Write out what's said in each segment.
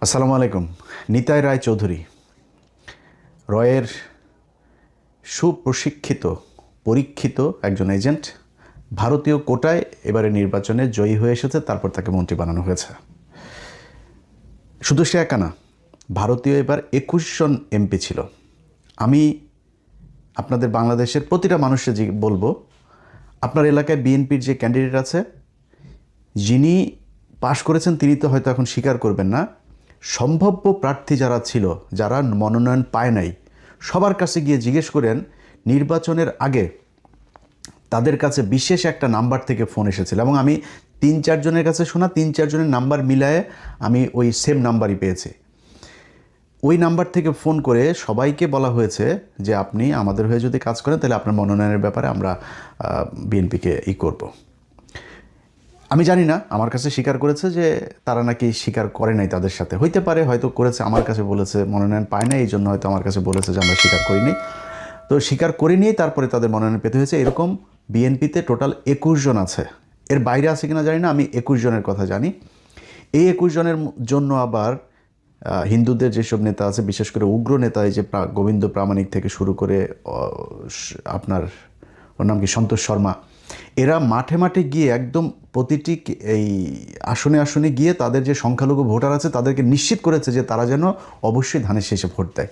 আসসালামু আলাইকুম। নিতাই রায় চৌধুরী রয়ের সুপ্রশিক্ষিত পরীক্ষিত একজন এজেন্ট, ভারতীয় কোটায় এবারে নির্বাচনে জয়ী হয়ে এসেছে, তারপর তাকে মন্ত্রী বানানো হয়েছে। শুধু সে একা না, ভারতীয় এবার 21 জন এমপি ছিল। আমি আপনাদের বাংলাদেশের প্রতিটা মানুষকে বলবো, আপনার এলাকায় বিএনপির যে ক্যান্ডিডেট আছে, যিনি পাশ করেছেন তিনি তো হয়তো এখন স্বীকার করবেন না, সম্ভাব্য প্রার্থী যারা ছিল, যারা মনোনয়ন পায় নাই, সবার কাছে গিয়ে জিজ্ঞেস করেন নির্বাচনের আগে তাদের কাছে বিশেষ একটা নাম্বার থেকে ফোন এসেছিল, এবং আমি 3-4 জনের কাছে শোনা 3-4 জনের নাম্বার মিলায়ে আমি ওই সেম নাম্বারই পেয়েছি। ওই নাম্বার থেকে ফোন করে সবাইকে বলা হয়েছে যে আপনি আমাদের হয়ে যদি কাজ করেন তাহলে আপনার মনোনয়নের ব্যাপারে আমরা বিএনপিকে করব। আমি জানি না, আমার কাছে স্বীকার করেছে যে তারা নাকি স্বীকার করে নাই, তাদের সাথে হইতে পারে, হয়তো করেছে, আমার কাছে বলেছে মনোনয়ন পায় না, এই জন্য হয়তো আমার কাছে বলেছে যে আমরা স্বীকার করিনি। তো স্বীকার করে নিয়েই তারপরে তাদের মনোনয়ন পেতে হয়েছে। এরকম বিএনপিতে টোটাল 21 জন আছে, এর বাইরে আছে কিনা জানি না, আমি 21 জনের কথা জানি। এই 21 জনের জন্য আবার হিন্দুদের যেসব নেতা আছে, বিশেষ করে উগ্র নেতা, এই যে গোবিন্দ প্রামাণিক থেকে শুরু করে আপনার ওর নাম কি সন্তোষ শর্মা, এরা মাঠে মাঠে গিয়ে একদম প্রতিটি এই আসনে আসনে গিয়ে তাদের যে সংখ্যালঘু ভোটার আছে তাদেরকে নিশ্চিত করেছে যে তারা যেন অবশ্যই ধানের শেষে ভোট দেয়।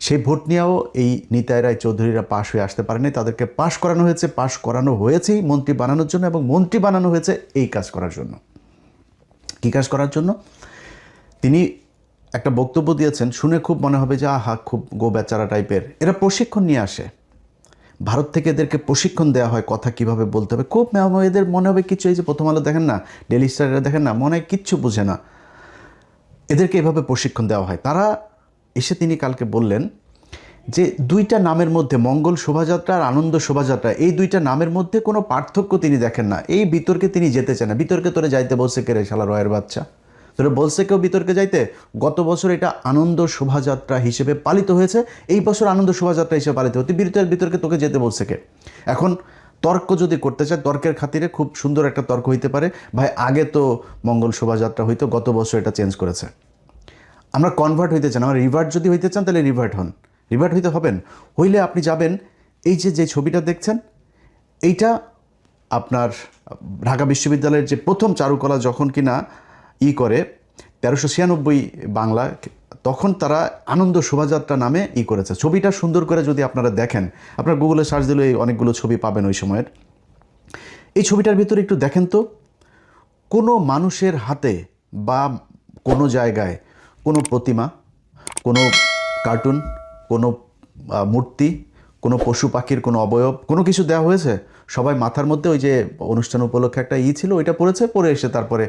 সেই ভোট নিয়েও এই নিতাই রায় চৌধুরীরা পাশ হয়ে আসতে পারেনি, তাদেরকে পাশ করানো হয়েছে, পাশ করানো হয়েছেই মন্ত্রী বানানোর জন্য, এবং মন্ত্রী বানানো হয়েছে এই কাজ করার জন্য। কী কাজ করার জন্য? তিনি একটা বক্তব্য দিয়েছেন, শুনে খুব মনে হবে যে আহা, খুব গো বেচারা টাইপের। এরা প্রশিক্ষণ নিয়ে আসে ভারত থেকে, এদেরকে প্রশিক্ষণ দেওয়া হয় কথা কিভাবে বলতে হবে। খুব এদের মনে হবে কিছু, এই যে প্রথম আলো দেখেন না, ডেলি স্টার দেখেন না, মনে হয় কিচ্ছু বুঝে না, এদেরকে এভাবে প্রশিক্ষণ দেওয়া হয়। তারা এসে তিনি কালকে বললেন যে দুইটা নামের মধ্যে, মঙ্গল শোভাযাত্রা আর আনন্দ শোভাযাত্রা, এই দুইটা নামের মধ্যে কোনো পার্থক্য তিনি দেখেন না। এই বিতর্কে তিনি যেতে চান না। বিতর্কে তোরে যাইতে বলছে কে রে শালা রয়ের বাচ্চা, তোরে বলছে কেউ বিতর্কে যাইতে? গত বছর এটা আনন্দ শোভাযাত্রা হিসেবে পালিত হয়েছে, এই বছর আনন্দ শোভাযাত্রা হিসেবে পালিত হতে, বিতর্কে তোকে যেতে বলছে কে? এখন তর্ক যদি করতে চায়, তর্কের খাতিরে খুব সুন্দর একটা তর্ক হইতে পারে, ভাই আগে তো মঙ্গল শোভাযাত্রা হইতো, গত বছর এটা চেঞ্জ করেছে। আমরা কনভার্ট হইতে চান, আমরা রিভার্ট যদি হইতে চান তাহলে রিভার্ট হন, রিভার্ট হইতে হবেন। হইলে আপনি যাবেন, এই যে ছবিটা দেখছেন, এইটা আপনার ঢাকা বিশ্ববিদ্যালয়ের যে প্রথম চারুকলা যখন কিনা করে 1396 বাংলা, তখন তারা আনন্দ শোভাযাত্রা নামে করেছে। ছবিটা সুন্দর করে যদি আপনারা দেখেন, আপনার গুগলে সার্চ দিলে অনেকগুলো ছবি পাবেন ওই সময়ের। এই ছবিটার ভিতরে একটু দেখেন তো, কোনো মানুষের হাতে বা কোনো জায়গায় কোনো প্রতিমা, কোনো কার্টুন, কোনো মূর্তি, কোনো পশু পাখির কোনো অবয়ব, কোনো কিছু দেওয়া হয়েছে? সবাই মাথার মধ্যে ওই যে অনুষ্ঠান উপলক্ষে একটা ছিল, ওইটা পড়েছে, পরে এসে তারপরে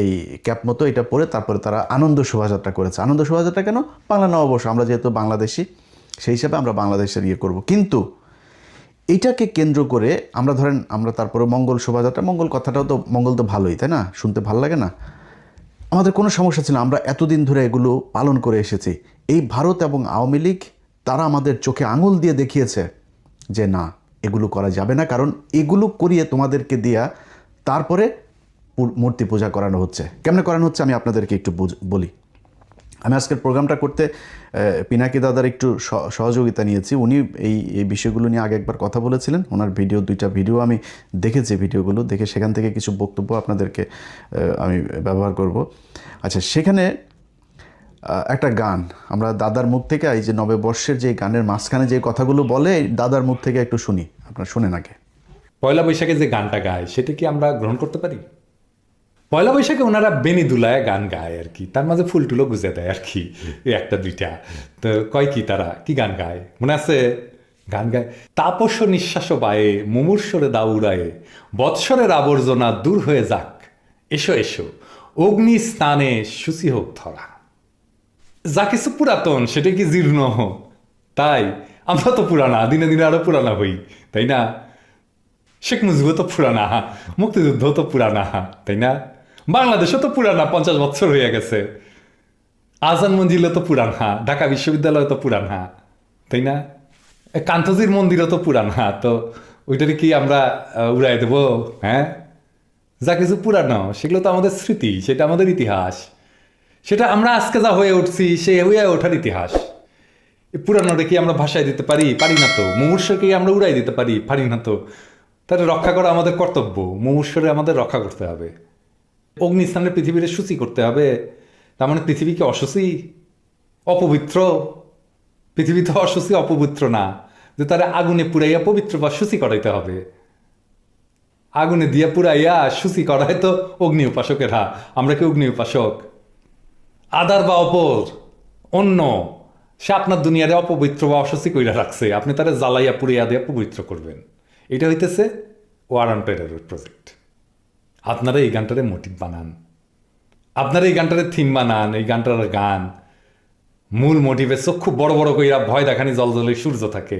এই ক্যাপ মতো এটা পরে তারপরে তারা আনন্দ শোভাযাত্রা করেছে। আনন্দ শোভাযাত্রা কেন? বাংলা নববর্ষ, আমরা যেহেতু বাংলাদেশি, সেই হিসাবে আমরা বাংলাদেশের করব। কিন্তু এইটাকে কেন্দ্র করে আমরা ধরেন, আমরা তারপরে মঙ্গল শোভাযাত্রা, মঙ্গল কথাটাও তো, মঙ্গল তো ভালোই, তাই না? শুনতে ভালো লাগে না? আমাদের কোনো সমস্যা ছিল না, আমরা এতদিন ধরে এগুলো পালন করে এসেছি। এই ভারত এবং আওয়ামী লীগ, তারা আমাদের চোখে আঙুল দিয়ে দেখিয়েছে যে না, এগুলো করা যাবে না, কারণ এগুলো করিয়ে তোমাদেরকে দিয়া তারপরে মূর্তি পূজা করানো হচ্ছে। কেমনে করানো হচ্ছে আমি আপনাদেরকে একটু বলি। আমি আজকের প্রোগ্রামটা করতে পিনাকি দাদার একটু সহযোগিতা নিয়েছি। উনি এই বিষয়গুলো নিয়ে আগে একবার কথা বলেছিলেন, ওনার দুইটা ভিডিও আমি দেখেছি, ভিডিওগুলো দেখে সেখান থেকে কিছু বক্তব্য আপনাদেরকে আমি ব্যবহার করব। আচ্ছা, সেখানে একটা গান আমরা দাদার মুখ থেকে, এই যে নববর্ষের যে গানের মাঝখানে যে কথাগুলো বলে, দাদার মুখ থেকে একটু শুনি, আপনারা শুনেন আগে। পয়লা বৈশাখে যে গানটা গায় সেটা কি আমরা গ্রহণ করতে পারি? পয়লা বৈশাখে ওনারা বেনি দুলায় গান গায় আর কি, তার মাঝে ফুল টুলো গুজে দেয় আর কি, একটা দুইটা। তো কয় কি, তারা কি গান গায় মনে আছে? গান গায়, তাপস্য নিঃশ্বাস বায়ে মুমূর্ষরে দাউড়ায়ে বৎসরের আবর্জনা দূর হয়ে যাক, এসো এসো অগ্নি স্নানে শুচি হোক ধরা। যা কিছু পুরাতন সেটা কি জীর্ণ হোক, তাই আমরা তো পুরানা, দিনে দিনে আরো পুরানা হই, তাই না? শেখ মুজিবও তো পুরানা, মুক্তিযুদ্ধ তো পুরানা, তাই না? বাংলাদেশও তো পুরানা, 50 বছর হয়ে গেছে। আজান মঞ্জিলও তো পুরানা, ঢাকা বিশ্ববিদ্যালয় তো পুরানা, তাই না? কান্তজির মন্দিরও তো পুরানা, তো ওইটারে কি আমরা উড়াই দেবো? হ্যাঁ, যা কিছু পুরানো সেগুলো তো আমাদের স্মৃতি, সেটা আমাদের ইতিহাস। সেটা আমরা আজকে যা হয়ে উঠছি সে হয়ে ওঠার ইতিহাস। এই পুরানোটা কি আমরা ভাষায় দিতে পারি? পারি না তো। মুমূর্ষকে আমরা উড়াই দিতে পারি? পারি না তো। তাহলে রক্ষা করা আমাদের কর্তব্য। মুমূর্ষরে আমাদের রক্ষা করতে হবে। অগ্নিস্থানের পৃথিবীর সূচি করতে হবে। তার মানে পৃথিবী কি অসুচি, অপবিত্র? পৃথিবী তো অসুচি, অপবিত্র না যে তারা আগুনে পুড়াইয়া পবিত্র বা সূচি করাইতে হবে। আগুনে দিয়া পুড়াইয়া সূচি করায় তো অগ্নি উপাসকেরা। আমরা কি অগ্নি উপাসক? আদার বা অপর অন্য সে আপনার দুনিয়ারে অপবিত্র বা অসুচি কইরা রাখছে, আপনি তারা জ্বালাইয়া পুড়িয়া দিয়া পবিত্র করবেন। এটা হইতেছে ওয়ার অন টেরর প্রজেক্ট। আপনারা এই গানটারে মোটিভ বানান, আপনারা এই গানটারে থিম বানান। এই গানটার গান মূল মোটিভে চক্ষু বড় বড় কইরা ভয় দেখানি জল জলে সূর্য থাকে।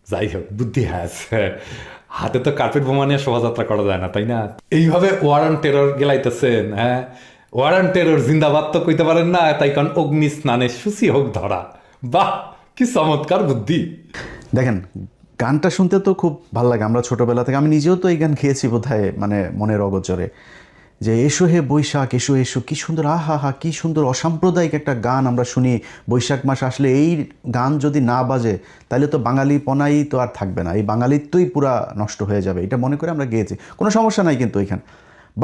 যাই হোক, বুদ্ধি আছে। হাতে তো কার্পেট বোমা নিয়ে শোভাযাত্রা করা যায় না, তাই না? এইভাবে ওয়ার অন টেরর গেলাইতেছেন। হ্যাঁ, ওয়ার অন টেরর জিন্দাবাদ তো কইতে পারেন না, তাই কারণ অগ্নি স্নানে সূচি হোক ধরা। বাহ, কি চমৎকার বুদ্ধি। দেখেন, গানটা শুনতে তো খুব ভালো লাগে। আমরা ছোটোবেলা থেকে, আমি নিজেও তো এই গান খেয়েছি বোধহয়, মানে মনের অগোচরে, যে এসো হে বৈশাখ এসো এসো, কি সুন্দর, আহা হা, কি সুন্দর অসাম্প্রদায়িক একটা গান আমরা শুনি বৈশাখ মাস আসলে। এই গান যদি না বাজে তাহলে তো বাঙালিপনাই তো আর থাকবে না, এই বাঙালিত্বই পুরা নষ্ট হয়ে যাবে, এটা মনে করে আমরা গেয়েছি। কোনো সমস্যা নাই কিন্তু এখানে।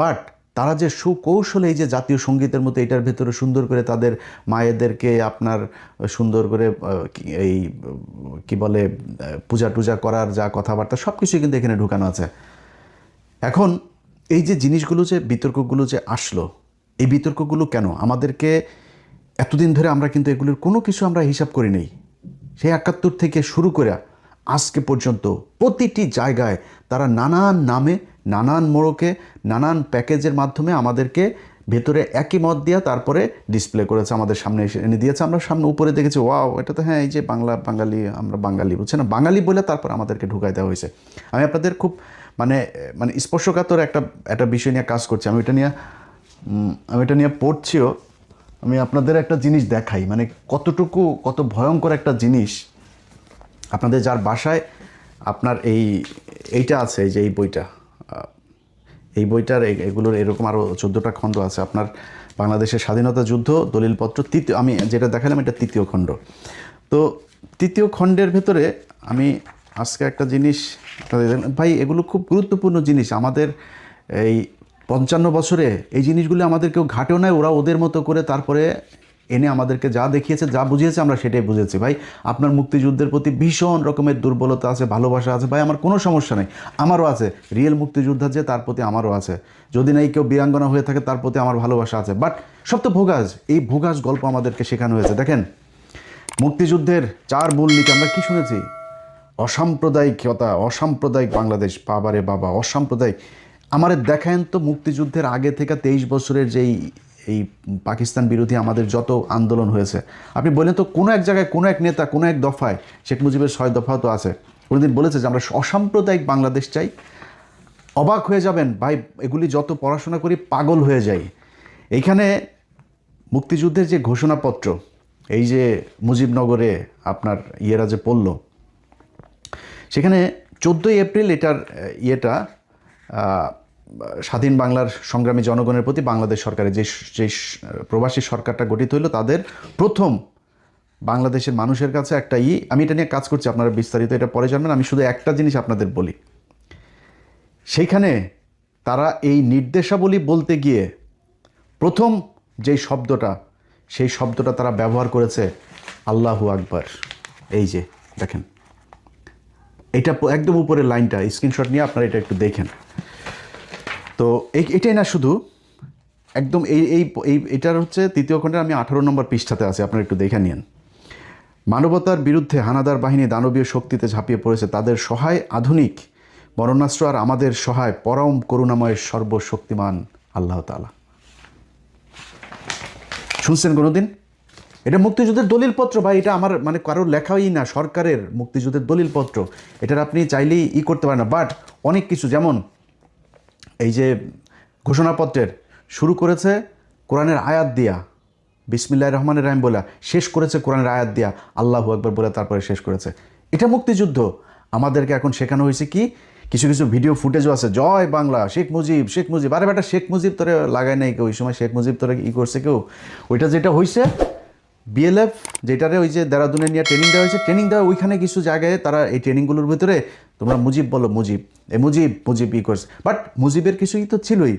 বাট তারা যে সুকৌশলে এই যে জাতীয় সঙ্গীতের মতো এটার ভেতরে সুন্দর করে তাদের মায়েদেরকে আপনার সুন্দর করে এই কি বলে পূজা টুজা করার যা কথাবার্তা সব কিছুই কিন্তু এখানে ঢুকানো আছে। এখন এই যে জিনিসগুলো, যে বিতর্কগুলো যে আসলো, এই বিতর্কগুলো কেন আমাদেরকে এতদিন ধরে আমরা কিন্তু এগুলোর কোনো কিছু আমরা হিসাব করি নেই। সেই ৭১ থেকে শুরু করে আজকে পর্যন্ত প্রতিটি জায়গায় তারা নানান নামে, নানান মোড়কে, নানান প্যাকেজের মাধ্যমে আমাদেরকে ভেতরে একই মত দিয়া তারপরে ডিসপ্লে করেছে, আমাদের সামনে এনে দিয়েছে। আমরা সামনে উপরে দেখেছি, ওয়াও, এটা তো হ্যাঁ, এই যে বাংলা, বাঙালি, আমরা বাঙালি, বুঝছে না, বাঙালি বলে তারপর আমাদেরকে ঢুকাই দেওয়া হয়েছে। আমি আপনাদের খুব মানে মানে স্পর্শকাতর একটা বিষয় নিয়ে কাজ করছি। আমি এটা নিয়ে পড়ছিও। আমি আপনাদের একটা জিনিস দেখাই, মানে কত ভয়ঙ্কর একটা জিনিস। আপনাদের যার বাসায় আপনার এইটা আছে, এই যে এই বইটার এগুলোর এরকম আরও 14টা খণ্ড আছে। আপনার বাংলাদেশের স্বাধীনতা যুদ্ধ দলিলপত্র তৃতীয়, আমি যেটা দেখালাম এটা 3য় খণ্ড। তো 3য় খণ্ডের ভেতরে আমি আজকে একটা জিনিস, ভাই এগুলো খুব গুরুত্বপূর্ণ জিনিস আমাদের। এই 55 বছরে এই জিনিসগুলো আমাদের কেউ ঘাটেও নাই, ওরা ওদের মতো করে তারপরে এনে আমাদেরকে যা দেখিয়েছে, যা বুঝিয়েছে, আমরা সেটাই বুঝেছি। ভাই আপনার মুক্তিযুদ্ধের প্রতি ভীষণ রকমের দুর্বলতা আছে, ভালোবাসা আছে, ভাই আমার কোনো সমস্যা নেই, আমারও আছে। রিয়েল মুক্তিযোদ্ধা যে, তার প্রতি আমারও আছে। যদি নাই কেউ বীরাঙ্গনা হয়ে থাকে, তার প্রতি আমার ভালোবাসা আছে। বাট সব তো ভোগাস, এই ভোগাস গল্প আমাদেরকে শেখানো হয়েছে। দেখেন, মুক্তিযুদ্ধের 4 মূলনীতি আমরা কি শুনেছি? অসাম্প্রদায়িকতা, অসাম্প্রদায়িক বাংলাদেশ। বাবারে বাবা, অসাম্প্রদায়িক। আমাদের দেখেন তো মুক্তিযুদ্ধের আগে থেকে 23 বছরের যেই এই পাকিস্তান বিরোধী আমাদের যত আন্দোলন হয়েছে, আপনি বলেন তো কোনো এক জায়গায়, কোনো এক নেতা, কোনো এক দফায়, শেখ মুজিবের 6 দফাও তো আছে, কোনোদিন বলেছে যে আমরা অসাম্প্রদায়িক বাংলাদেশ চাই? অবাক হয়ে যাবেন ভাই, এগুলি যত পড়াশোনা করি পাগল হয়ে যাই। এইখানে মুক্তিযুদ্ধের যে ঘোষণাপত্র, এই যে মুজিবনগরে আপনার ইয়েরা যে পড়ল, সেখানে 14ই এপ্রিল এটার স্বাধীন বাংলার সংগ্রামী জনগণের প্রতি বাংলাদেশ সরকারের যে প্রবাসী সরকারটা গঠিত হইল, তাদের প্রথম বাংলাদেশের মানুষের কাছে একটা আমি এটা নিয়ে কাজ করছি, আপনারা বিস্তারিত এটা পরে জানবেন। আমি শুধু একটা জিনিস আপনাদের বলি, সেইখানে তারা এই নির্দেশাবলী বলতে গিয়ে প্রথম যেই শব্দটা, সেই শব্দটা তারা ব্যবহার করেছে আল্লাহু আকবার। এই যে দেখেন, এটা একদম উপরের লাইনটা, স্ক্রিনশট নিয়ে আপনারা এটা একটু দেখেন। তো এটাই না, শুধু একদম এটার হচ্ছে 3য় খণ্ডের, আমি 18 নম্বর পৃষ্ঠাতে আছে, আপনারা একটু দেখে নিন। মানবতার বিরুদ্ধে হানাদার বাহিনী দানবীয় শক্তিতে ঝাঁপিয়ে পড়েছে, তাদের সহায় আধুনিক মরণাস্ত্র আর আমাদের সহায় পরম করুণাময় সর্বশক্তিমান আল্লাহ তাআলা। শুনছেন কোনোদিন? এটা মুক্তিযুদ্ধের দলিলপত্র ভাই, এটা আমার মানে কারোর লেখাই না, সরকারের মুক্তিযুদ্ধের দলিলপত্র। এটার আপনি চাইলেই করতে পারেন না। বাট অনেক কিছু, যেমন এই যে ঘোষণাপত্রের শুরু করেছে কোরআনের আয়াত দিয়া, বিসমিল্লাহির রহমানির রহিম বলে, শেষ করেছে কোরআনের আয়াত দিয়া আল্লাহু আকবার বলে, তারপরে শেষ করেছে। এটা মুক্তিযুদ্ধ। আমাদেরকে এখন শেখানো হয়েছে কি, কিছু কিছু ভিডিও ফুটেজও আছে, জয় বাংলা, শেখ মুজিব, শেখ মুজিব। আরে বেটা, শেখ মুজিব তোরে লাগায় নাই কেউ ওই সময়, শেখ মুজিব তোরে ই করছে কেউ? ওইটা যেটা হয়েছে বিএলএফ, যেটারে ওই যে দেরাদুনে নিয়ে ট্রেনিং দেওয়া হয়েছে, ট্রেনিং দেওয়া ওইখানে কিছু জায়গায় তারা এই ট্রেনিংগুলোর ভিতরে তোমরা মুজিব বলো, মুজিব, এ মুজিব মুজিব ই করছে। বাট মুজিবের কিছুই তো ছিলই।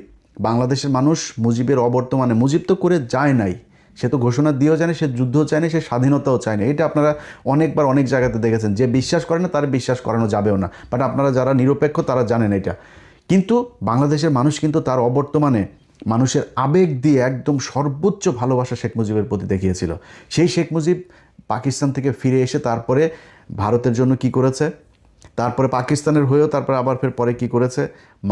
বাংলাদেশের মানুষ মুজিবের অবর্তমানে, মুজিব তো করে যায় নাই, সে তো ঘোষণা দিয়েও জানে, সে যুদ্ধও চায় না, সে স্বাধীনতাও চায় না। এটা আপনারা অনেকবার অনেক জায়গাতে দেখেছেন। যে বিশ্বাস করে না তার বিশ্বাস করানো যাবেও না, বাট আপনারা যারা নিরপেক্ষ তারা জানেন এটা। কিন্তু বাংলাদেশের মানুষ কিন্তু তার অবর্তমানে মানুষের আবেগ দিয়ে একদম সর্বোচ্চ ভালোবাসা শেখ মুজিবের প্রতি দেখিয়েছিল। সেই শেখ মুজিব পাকিস্তান থেকে ফিরে এসে তারপরে ভারতের জন্য কি করেছে, তারপরে পাকিস্তানের হয়েও তারপরে আবার ফের পরে কি করেছে,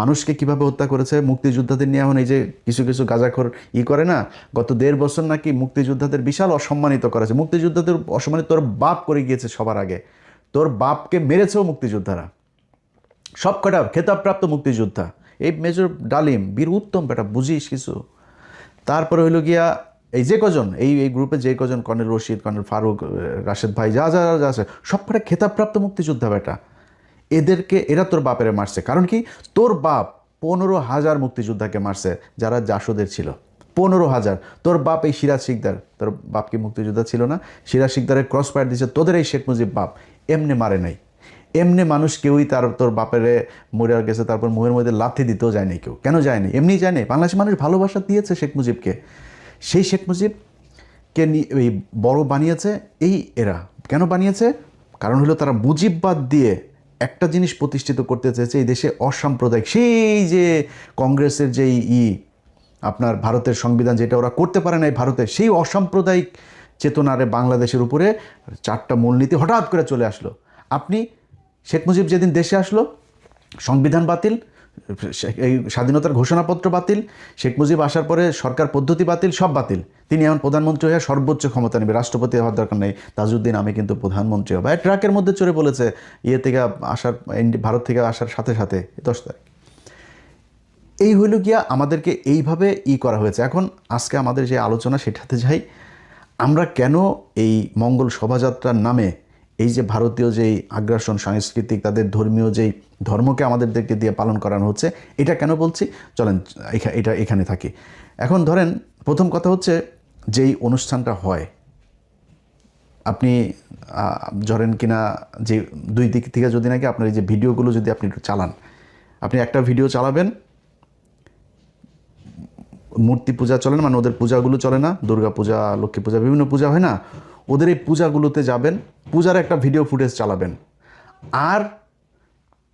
মানুষকে কিভাবে হত্যা করেছে, মুক্তিযোদ্ধাদের নিয়ে এখন এই যে কিছু কিছু গাঁজাখোর করে না, গত 1.5 বছর নাকি মুক্তিযোদ্ধাদের বিশাল অসম্মানিত করেছে। মুক্তিযোদ্ধাদের অসম্মানিত তোর বাপ করে গিয়েছে সবার আগে, তোর বাপকে মেরেছেও মুক্তিযোদ্ধারা, সব কটা খেতাবপ্রাপ্ত মুক্তিযোদ্ধা। এই মেজর ডালিম বীর উত্তম, বেটা বুঝিস কিছু। তারপরে হইল গিয়া এই যে কজন এই গ্রুপে যে কজন, কর্নেল রশিদ, কর্নেল ফারুক, রাশেদ ভাই, যা যা যা আছে সব কটা খেতাবপ্রাপ্ত মুক্তিযোদ্ধা বেটা। এদেরকে এরা তোর বাপের মারছে। কারণ কি, তোর বাপ 15,000 মুক্তিযোদ্ধাকে মারছে যারা জাসদের ছিল, 15,000। তোর বাপ এই সিরাজ শিকদার, তোর বাপ কি মুক্তিযোদ্ধা ছিল না? সিরাজ শিকদারের ক্রস ফায়ার দিয়েছে তোদের এই শেখ মুজিব বাপ। এমনি মারে নাই, এমনি মানুষ কেউই তোর বাপেরে মরে গেছে তারপর মুহের মধ্যে লাথি দিতেও যায়নি কেউ। কেন যায়নি? এমনি যায়নি। বাংলাদেশের মানুষ ভালোবাসা দিয়েছে শেখ মুজিবকে। সেই শেখ মুজিবকে এই বড় বানিয়েছে এই এরা। কেন বানিয়েছে? কারণ হলো তারা মুজিববাদ দিয়ে একটা জিনিস প্রতিষ্ঠিত করতে চেয়েছে, এই দেশে অসাম্প্রদায়িক, সেই যে কংগ্রেসের যেই আপনার ভারতের সংবিধান যেটা ওরা করতে পারে না ভারতের, সেই অসাম্প্রদায়িক চেতনারে বাংলাদেশের উপরে 4টা মূলনীতি হঠাৎ করে চলে আসলো। আপনি শেখ মুজিব যেদিন দেশে আসলো, সংবিধান বাতিল, এই স্বাধীনতার ঘোষণাপত্র বাতিল, শেখ মুজিব আসার পরে সরকার পদ্ধতি বাতিল, সব বাতিল। তিনি এখন প্রধানমন্ত্রী হয়ে সর্বোচ্চ ক্ষমতা নেবে, রাষ্ট্রপতি হওয়ার দরকার নেই, তাজউদ্দিন আমি কিন্তু প্রধানমন্ত্রী হবো। ট্রাকের মধ্যে চড়ে বলেছে থেকে আসার, ভারত থেকে আসার সাথে সাথে 10 তারিখ। এই হইল গিয়া আমাদেরকে এইভাবে করা হয়েছে। এখন আজকে আমাদের যে আলোচনা সেটাতে যাই, আমরা কেন এই মঙ্গল শোভাযাত্রার নামে এই যে ভারতীয় যেই আগ্রাসন সাংস্কৃতিক, তাদের ধর্মীয় যেই ধর্মকে আমাদেরকে দিয়ে পালন করানো হচ্ছে, এটা কেন বলছি, চলেন এটা এখানে থাকি। এখন ধরেন প্রথম কথা হচ্ছে, যেই অনুষ্ঠানটা হয়, আপনি ধরেন কিনা যে 2 দিক থেকে যদি নাকি আপনার এই যে ভিডিওগুলো যদি আপনি একটু চালান, আপনি একটা ভিডিও চালাবেন, মূর্তি পূজা চলে না, মানে ওদের পূজাগুলো চলে না, দুর্গা পূজা, লক্ষ্মী পূজা, বিভিন্ন পূজা হয় না, ওদের এই পূজাগুলোতে যাবেন, পূজার একটা ভিডিও ফুটেজ চালাবেন, আর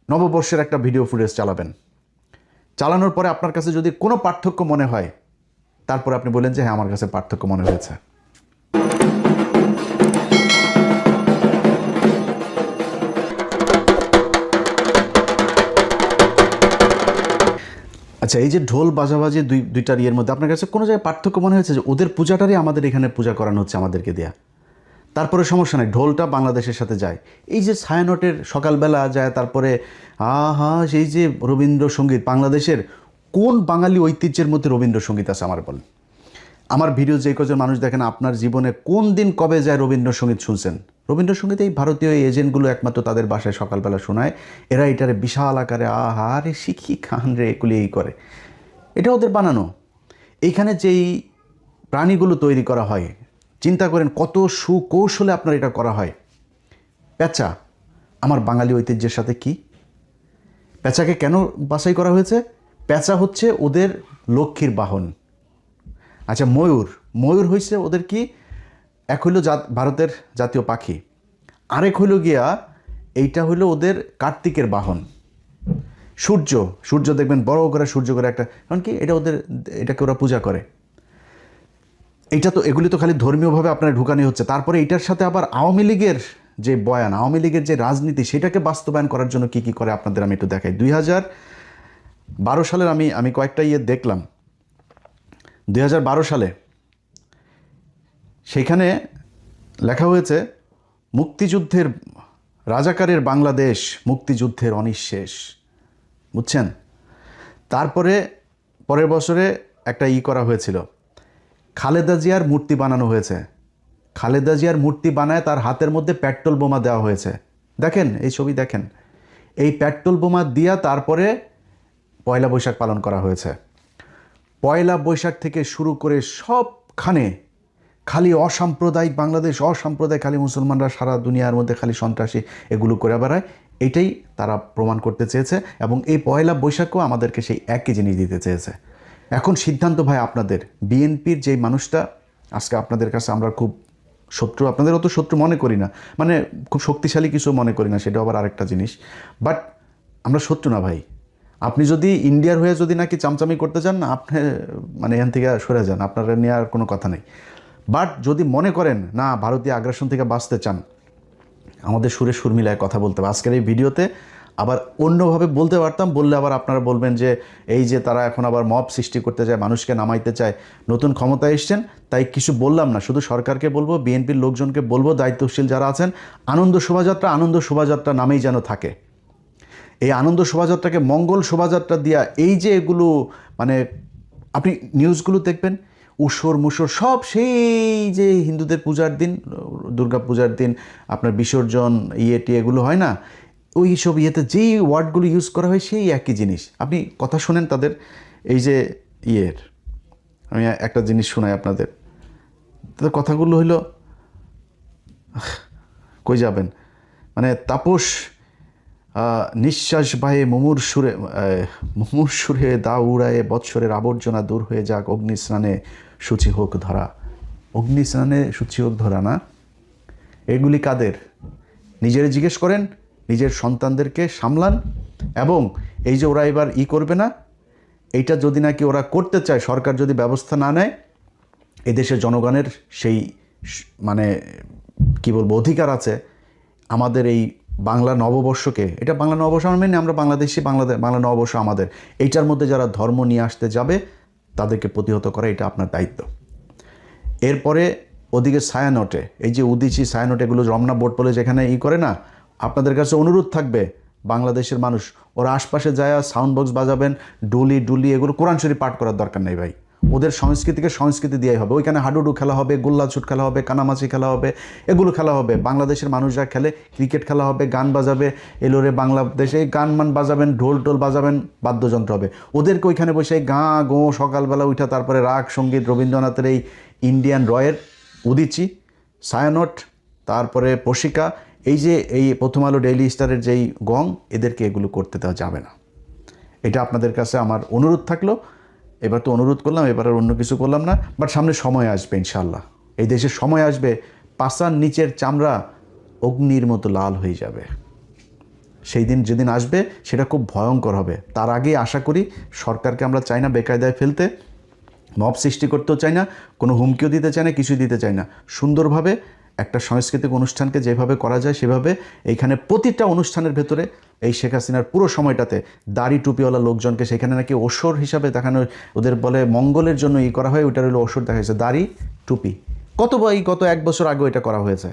নববর্ষের একটা ভিডিও ফুটেজ চালাবেন। চালানোর পরে আপনার কাছে যদি কোনো পার্থক্য মনে হয়, তারপরে আপনি বলেন যে হ্যাঁ আমার কাছে পার্থক্য মনে হয়েছে। আচ্ছা, এই যে ঢোল বাজাবাজি দুইটার ইয়ের মধ্যে আপনার কাছে কোনো জায়গায় পার্থক্য মনে হয়েছে যে ওদের পূজাটারই আমাদের এখানে পূজা করানো হচ্ছে আমাদেরকে দেয়া? তারপরে সমস্যা নেই, ঢোলটা বাংলাদেশের সাথে যায়। এই যে ছায়ানটের সকালবেলা যায়, তারপরে সেই যে রবীন্দ্রসঙ্গীত, বাংলাদেশের কোন বাঙালি ঐতিহ্যের মধ্যে রবীন্দ্রসঙ্গীত আছে আমার বলেন? আমার ভিডিও যে কজন মানুষ দেখেন, আপনার জীবনে কোন দিন কবে যায় রবীন্দ্রসঙ্গীত শুনছেন? রবীন্দ্রসঙ্গীত এই ভারতীয় এজেন্টগুলো একমাত্র তাদের বাসায় সকালবেলা শোনায়। এরা এটারে বিশাল আকারে রে শিখি খান রে এগুলি এই করে, এটা ওদের বানানো। এইখানে যেই প্রাণীগুলো তৈরি করা হয়, চিন্তা করেন কত সুকৌশলে আপনার এটা করা হয়। পেঁচা আমার বাঙালি ঐতিহ্যের সাথে কি? পেঁচাকে কেন বাছাই করা হয়েছে? পেঁচা হচ্ছে ওদের লক্ষ্মীর বাহন। আচ্ছা, ময়ূর হয়েছে ওদের কি? এক হইল ভারতের জাতীয় পাখি, আরেক হইল গিয়া এইটা হইল ওদের কার্তিকের বাহন। সূর্য দেখবেন বড় করে সূর্য করে একটা, কারণ কি এটা ওদের, এটাকে ওরা পূজা করে। এইটা তো, এগুলি তো খালি ধর্মীয়ভাবে আপনার ঢুকানি হচ্ছে। তারপরে এইটার সাথে আবার আওয়ামী লীগের যে বয়ান, আওয়ামী লীগের যে রাজনীতি, সেটাকে বাস্তবায়ন করার জন্য কি করে আপনাদের আমি একটু দেখাই। 2012 সালের আমি কয়েকটা দেখলাম। 2012 সালে সেখানে লেখা হয়েছে, মুক্তিযুদ্ধের রাজাকারের বাংলাদেশ, মুক্তিযুদ্ধের অনিঃশেষ। বুঝছেন? তারপরে পরের বছরে একটা করা হয়েছিল, খালেদা জিয়ার মূর্তি বানানো হয়েছে। খালেদা জিয়ার মূর্তি বানায় তার হাতের মধ্যে পেট্রোল বোমা দেওয়া হয়েছে। দেখেন এই ছবি, দেখেন এই পেট্রোল বোমা দিয়া তারপরে পয়লা বৈশাখ পালন করা হয়েছে। পয়লা বৈশাখ থেকে শুরু করে সবখানে খালি অসাম্প্রদায়িক বাংলাদেশ, অসাম্প্রদায়িক খালি মুসলমানরা সারা দুনিয়ার মধ্যে খালি সন্ত্রাসী এগুলো করে বেড়ায়, এইটাই তারা প্রমাণ করতে চেয়েছে। এবং এই পয়লা বৈশাখও আমাদেরকে সেই একই জিনিস দিতে চেয়েছে। এখন সিদ্ধান্ত ভাই আপনাদের। বিএনপির যেই মানুষটা আজকে আপনাদের কাছে আমরা খুব শত্রু, আপনাদের অত শত্রু মনে করি না, মানে খুব শক্তিশালী কিছু মনে করি না, সেটা আবার আরেকটা জিনিস। বাট আমরা শত্রু না ভাই। আপনি যদি ইন্ডিয়ার হয়ে যদি নাকি চামচামি করতে চান না, আপনি মানে এখান থেকে সরে যান, আপনারা নিয়ে আর কোনো কথা নেই। বাট যদি মনে করেন না ভারতীয় আগ্রাসন থেকে বাঁচতে চান, আমাদের সুরে সুর মিলায় কথা বলতে হবে। আজকের এই ভিডিওতে আবার অন্যভাবে বলতে পারতাম, বললে আবার আপনারা বলবেন যে এই যে তারা এখন আবার মব সৃষ্টি করতে চায়, মানুষকে নামাইতে চায়, নতুন ক্ষমতায় এসছেন তাই কিছু বললাম না। শুধু সরকারকে বলবো, বিএনপির লোকজনকে বলবো, দায়িত্বশীল যারা আছেন, আনন্দ শোভাযাত্রা নামেই যেন থাকে। এই আনন্দ শোভাযাত্রাকে মঙ্গল শোভাযাত্রা দিয়া এই যে এগুলো, মানে আপনি নিউজগুলো দেখবেন উসর মুসর সব সেই যে হিন্দুদের পূজার দিন, দুর্গা পূজার দিন আপনার বিসর্জন এগুলো হয় না, ওই সব ইয়েতে যেই ওয়ার্ডগুলো ইউজ করা হয় সেই একই জিনিস। আপনি কথা শোনেন তাদের এই যে আমি একটা জিনিস শোনাই আপনাদের। তাদের কথাগুলো হইলো, কই যাবেন, মানে তাপস নিঃশ্বাস বাহে মুমূর্ষুরে দা উড়ায়ে বৎসরের আবর্জনা দূর হয়ে যাক, অগ্নিস্নানে সূচি হোক ধরা। অগ্নিস্নানে সূচি হোক ধরা না, এগুলি কাদের? নিজের জিজ্ঞেস করেন, নিজের সন্তানদেরকে সামলান। এবং এই যে ওরা এবার করবে না, এইটা যদি নাকি ওরা করতে চায়, সরকার যদি ব্যবস্থা না নেয়, এদেশের জনগণের সেই মানে কি বলবো অধিকার আছে আমাদের এই বাংলা নববর্ষকে, এটা বাংলা নববর্ষ আমরা মেনে, আমরা বাংলাদেশি, বাংলা নববর্ষ আমাদের, এইটার মধ্যে যারা ধর্ম নিয়ে আসতে যাবে তাদেরকে প্রতিহত করা এটা আপনার দায়িত্ব। এরপরে ওদিকে ছায়ানটে, এই যে উদিচি ছায়ানট, এগুলো রমনা বোর্ড বলে যেখানে করে না, আপনাদের কাছে অনুরোধ থাকবে বাংলাদেশের মানুষ, ওরা আশপাশে যায় সাউন্ড বক্স বাজাবেন, ডুলি এগুলো কোরআন শরীফ পাঠ করার দরকার নেই ভাই। ওদের সংস্কৃতিকে সংস্কৃতি দিয়েই হবে। ওইখানে হাডুডু খেলা হবে, গোল্লাছুট খেলা হবে, কানামাছি খেলা হবে, এগুলো খেলা হবে। বাংলাদেশের মানুষরা খেলে, ক্রিকেট খেলা হবে, গান বাজাবে, এলোরে বাংলাদেশে গান বাজাবেন, ঢোল বাজাবেন, বাদ্যযন্ত্র হবে। ওদেরকে ওইখানে বসে গো সকালবেলা উঠা তারপরে রাগ সঙ্গীত, রবীন্দ্রনাথের এই ইন্ডিয়ান রয়ের উদিচি, ছায়ানট, তারপরে পশিকা, এই যে এই প্রথম আলো ডেইলি স্টারের যেই গং, এদেরকে এগুলো করতে দেওয়া যাবে না। এটা আপনাদের কাছে আমার অনুরোধ থাকলো। এবার তো অনুরোধ করলাম, এবার আর অন্য কিছু করলাম না। বাট সামনে সময় আসবে ইনশাল্লাহ, এই দেশের সময় আসবে, পাছার নিচের চামড়া অগ্নির মতো লাল হয়ে যাবে। সেই দিন যেদিন আসবে সেটা খুব ভয়ঙ্কর হবে। তার আগে আশা করি, সরকারকে আমরা চাই না বেকায়দায় ফেলতে, মব সৃষ্টি করতেও চাই না, কোনো হুমকিও দিতে চাই না, কিছুই দিতে চাই না। সুন্দরভাবে একটা সাংস্কৃতিক অনুষ্ঠানকে যেভাবে করা যায় সেভাবে এইখানে প্রতিটা অনুষ্ঠানের ভেতরে এই শেখ হাসিনার পুরো সময়টাতে দাড়ি টুপিওয়ালা লোকজনকে সেখানে নাকি ওসর হিসাবে দেখানো, ওদের বলে মঙ্গলের জন্য করা হয়, ওইটার হলো ওসর দেখা হয়েছে, দাড়ি টুপি। গত 1 বছর আগেও এটা করা হয়েছে।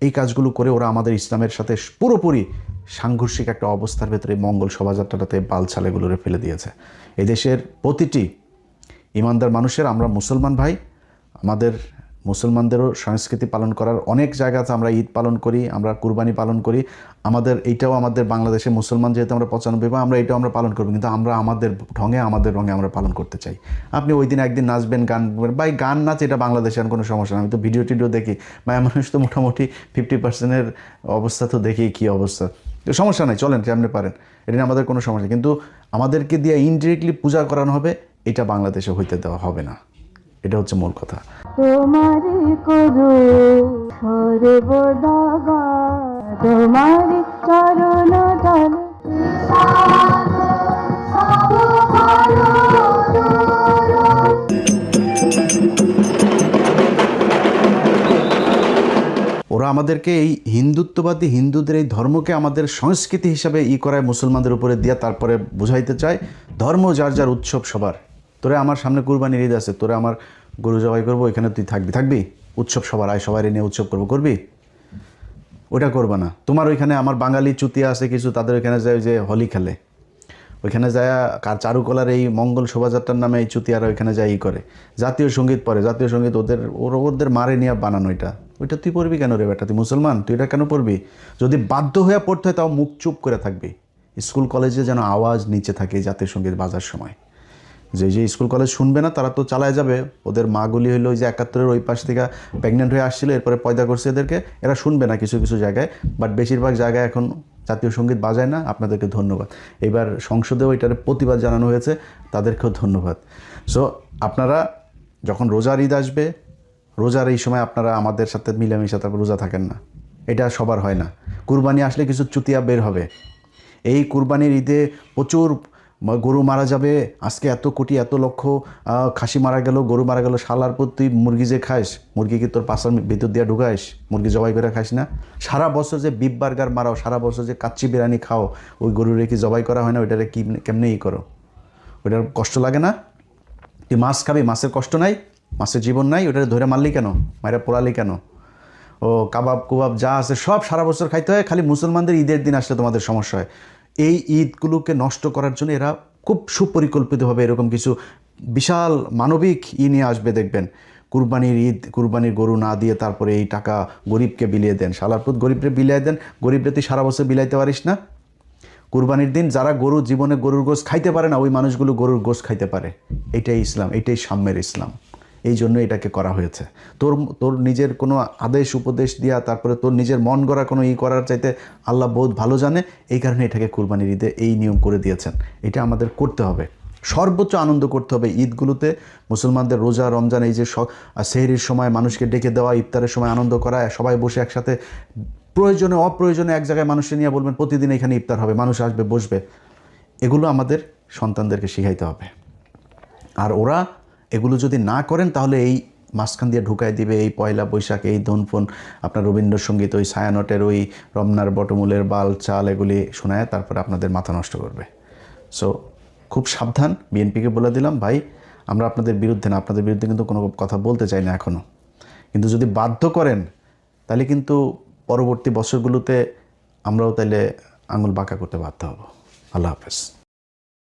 এই কাজগুলো করে ওরা আমাদের ইসলামের সাথে পুরোপুরি সাংঘর্ষিক একটা অবস্থার ভেতরে মঙ্গল শোভাযাত্রাটাতে বালছালেগুলোরে ফেলে দিয়েছে। এই দেশের প্রতিটি ইমানদার মানুষের, আমরা মুসলমান ভাই, আমাদের মুসলমানদেরও সংস্কৃতি পালন করার অনেক জায়গা আছে। আমরা ঈদ পালন করি, আমরা কুরবানি পালন করি, আমাদের এইটাও আমাদের বাংলাদেশে মুসলমান যেহেতু আমরা 95, আমরা এইটাও আমরা পালন করবো, কিন্তু আমরা আমাদের ঢঙে, আমাদের রঙে আমরা পালন করতে চাই। আপনি ওই দিন একদিন নাচবেন, গান, ভাই গান নাচ এটা বাংলাদেশের কোনো সমস্যা না। আমি তো ভিডিও দেখি, মায়া মানুষ তো মোটামুটি 50%-এর অবস্থা তো দেখি কী অবস্থা, সমস্যা নাই, চলেন কেমনে পারেন, এটা নিয়ে আমাদের কোনো সমস্যা। কিন্তু আমাদেরকে দিয়ে ইনডিরেক্টলি পূজা করানো হবে, এটা বাংলাদেশে হইতে দেওয়া হবে না। এটা হচ্ছে মূল কথা। তোমারি করো সর্বদা তোমারি চরণ তলে ওরা আমাদেরকে এই হিন্দুত্ববাদী, হিন্দুদের এই ধর্মকে আমাদের সংস্কৃতি হিসাবে করায় মুসলমানদের উপরে দিয়া তারপরে বুঝাইতে চায় ধর্ম যার যার উৎসব সবার। তোরে আমার সামনে কুরবানির ঈদ আছে, তোরে আমার গরু জবাই করবো, এখানে তুই থাকবি উৎসব সবার, আয় সবাই নিয়ে উৎসব করবি, ওটা করবে না। তোমার ওইখানে আমার বাঙালি চুতিয়া আছে কিছু, তাদের ওইখানে যায় যে হোলি খেলে, ওইখানে যায় চারুকলার এই মঙ্গল শোভাযাত্রার নামে এই চুতিয়ারা ওইখানে যায় করে, জাতীয় সঙ্গীত পড়ে, জাতীয় সঙ্গীত ওদের মারে নিয়ে বানানো, এটা ওইটা তুই পড়বি কেন রে বেটা, তুই মুসলমান, তুই এটা কেন পড়বি? যদি বাধ্য হয়ে পড়তে হয় তাও মুখ চুপ করে থাকবি। স্কুল কলেজে যেন আওয়াজ নিচে থাকে জাতীয় সঙ্গীত বাজার সময়। যে স্কুল কলেজ শুনবে না তারা তো চালায় যাবে, ওদের মাগুলি হইলো ওই যে 71-এর ওই পাশ থেকে প্রেগনেন্ট হয়ে আসছিল, এরপরে পয়দা করছে এদেরকে, এরা শুনবে না কিছু কিছু জায়গায়, বাট বেশিরভাগ জায়গায় এখন জাতীয় সঙ্গীত বাজায় না। আপনাদেরকে ধন্যবাদ। এবার সংসদেও এটার প্রতিবাদ জানানো হয়েছে, তাদেরকেও ধন্যবাদ। সো আপনারা যখন রোজার ঈদ আসবে, রোজার এই সময় আপনারা আমাদের সাথে মিলেমিশে তারপর রোজা থাকেন না, এটা সবার হয় না। কুরবানি আসলে কিছু চুতিয়া বের হবে। এই কুরবানির ঈদে প্রচুর গরু মারা যাবে, আজকে এত কোটি এত লক্ষ খাসি মারা গেল, গরু মারা গেল। শালার পর তুই মুরগি যে খাস, মুরগি কি তোর পাশার ভিতর দিয়ে ঢুকাইস? মুরগি জবাই করে খাস না? সারা বছর যে বিফ বার্গার মারাও, সারা বছর যে কাচ্চি বিরিয়ানি খাও, ওই গরুরে কি জবাই করা হয় না? ওইটারে কি কেমনে করো? ওইটার কষ্ট লাগে না? তুই মাছ খাবি, মাছের কষ্ট নাই? মাছের জীবন নাই? ওইটারে ধরে মারলি কেন? মায়েরা পোড়ালি কেন? ও কাবাব কুবাব যা আছে সব সারা বছর খাইতে হয়, খালি মুসলমানদের ঈদের দিন আসলে তোমাদের সমস্যা হয়। এই ঈদগুলোকে নষ্ট করার জন্য এরা খুব সুপরিকল্পিতভাবে এরকম কিছু বিশাল মানবিক নিয়ে আসবে। দেখবেন কুরবানির ঈদ, কুরবানির গরু না দিয়ে তারপরে এই টাকা গরিবকে বিলিয়ে দেন। শালারপুত গরিবরে বিলিয়ে দেন, গরিবরে তুই সারা বছর বিলাইতে পারিস না? কুরবানির দিন যারা গরু জীবনে গরুর গোশত খাইতে পারে না, ওই মানুষগুলো গরুর গোশত খাইতে পারে। এটাই ইসলাম, এটাই সাম্যের ইসলাম। এই জন্য এটাকে করা হয়েছে। তোর নিজের কোনো আদেশ উপদেশ দিয়া তারপরে তোর নিজের মন গড়া কোনো করার চাইতে আল্লাহ বহুত ভালো জানে, এই কারণে এটাকে কুরবানির ঈদে এই নিয়ম করে দিয়েছেন। এটা আমাদের করতে হবে, সর্বোচ্চ আনন্দ করতে হবে ঈদগুলোতে। মুসলমানদের রোজা রমজান এই যে সেহরির সময় মানুষকে ডেকে দেওয়া, ইফতারের সময় আনন্দ করা, সবাই বসে একসাথে, প্রয়োজনে অপ্রয়োজনে এক জায়গায় মানুষকে নিয়ে বলবেন প্রতিদিন এখানে ইফতার হবে, মানুষ আসবে বসবে, এগুলো আমাদের সন্তানদেরকে শিখাইতে হবে। আর ওরা এগুলো যদি না করেন তাহলে এই মাঝখান দিয়ে ঢুকাই দিবে এই পয়লা বৈশাখ, এই ধনফোন, আপনার রবীন্দ্রসঙ্গীত, ওই ছায়ানটের ওই রমনার বটমূলের বাল চাল এগুলি শোনায়, তারপরে আপনাদের মাথা নষ্ট করবে। সো খুব সাবধান। বিএনপিকে বলে দিলাম, ভাই আমরা আপনাদের বিরুদ্ধে না, আপনাদের বিরুদ্ধে কিন্তু কোনো কথা বলতে চাই না এখনও, কিন্তু যদি বাধ্য করেন তাহলে কিন্তু পরবর্তী বছরগুলোতে আমরাও তাহলে আঙুল বাঁকা করতে বাধ্য হব। আল্লাহ হাফেজ।